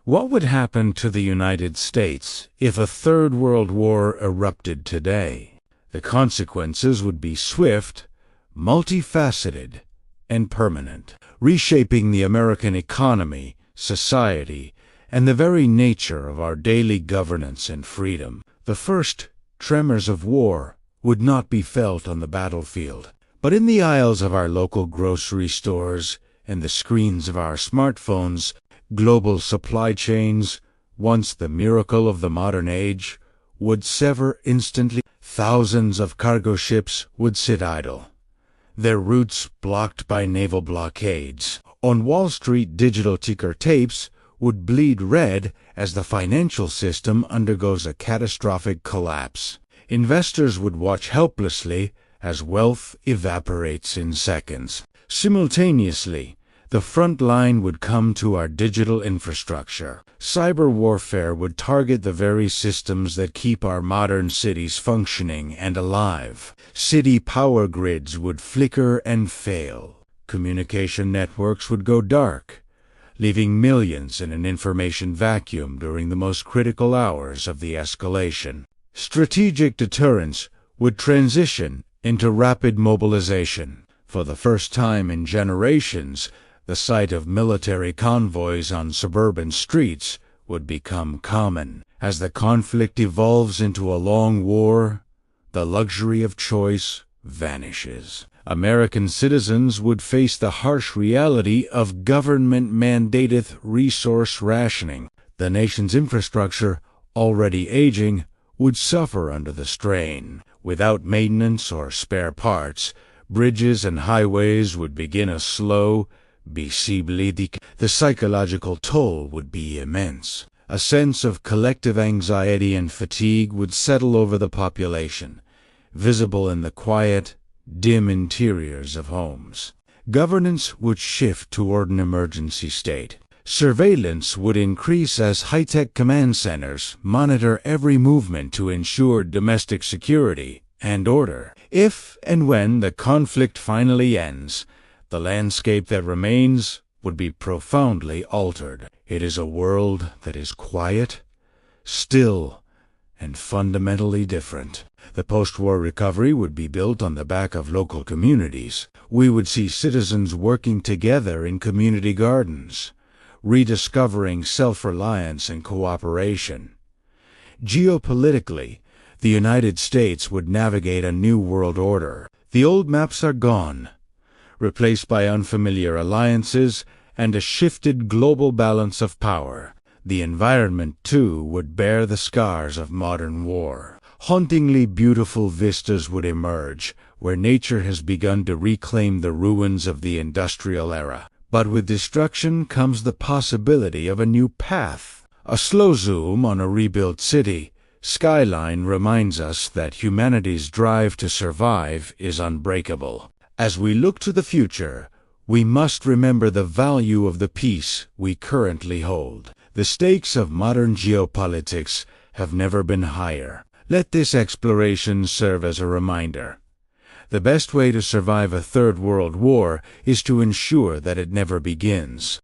What would happen to the United States if a third world war erupted today? The consequences would be swift, multifaceted, and permanent, reshaping the American economy, society, and the very nature of our daily governance and freedom. The first tremors of war would not be felt on the battlefield, but in the aisles of our local grocery stores and the screens of our smartphones. Global supply chains, once the miracle of the modern age, would sever instantly. Thousands of cargo ships would sit idle, their routes blocked by naval blockades. On Wall Street, digital ticker tapes would bleed red as the financial system undergoes a catastrophic collapse. Investors would watch helplessly as wealth evaporates in seconds. Simultaneously, the front line would come to our digital infrastructure. Cyber warfare would target the very systems that keep our modern cities functioning and alive. City power grids would flicker and fail. Communication networks would go dark, leaving millions in an information vacuum during the most critical hours of the escalation. Strategic deterrence would transition into rapid mobilization. For the first time in generations, the sight of military convoys on suburban streets would become common. As the conflict evolves into a long war, the luxury of choice vanishes. American citizens would face the harsh reality of government-mandated resource rationing. The nation's infrastructure, already aging, would suffer under the strain. Without maintenance or spare parts, bridges and highways would begin a slow, the psychological toll would be immense. A sense of collective anxiety and fatigue would settle over the population, visible in the quiet, dim interiors of homes. Governance would shift toward an emergency state. Surveillance would increase as high-tech command centers monitor every movement to ensure domestic security and order. If and when the conflict finally ends, the landscape that remains would be profoundly altered. It is a world that is quiet, still, and fundamentally different. The post-war recovery would be built on the back of local communities. We would see citizens working together in community gardens, rediscovering self-reliance and cooperation. Geopolitically, the United States would navigate a new world order. The old maps are gone, replaced by unfamiliar alliances and a shifted global balance of power. The environment, too, would bear the scars of modern war. Hauntingly beautiful vistas would emerge, where nature has begun to reclaim the ruins of the industrial era. But with destruction comes the possibility of a new path. A slow zoom on a rebuilt city skyline reminds us that humanity's drive to survive is unbreakable. As we look to the future, we must remember the value of the peace we currently hold. The stakes of modern geopolitics have never been higher. Let this exploration serve as a reminder. The best way to survive a third world war is to ensure that it never begins.